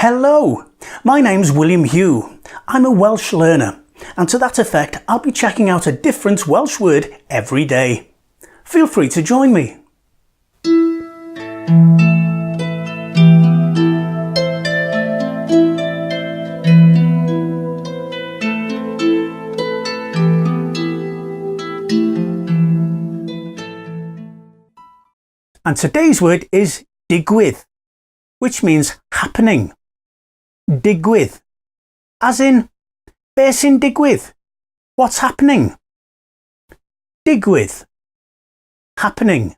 Hello, my name's William Hugh. I'm a Welsh learner, and to that effect I'll be checking out a different Welsh word every day. Feel free to join me. And today's word is digwydd, which means happening. Digwydd, as in, be sy'n digwydd? What's happening? Digwydd, happening.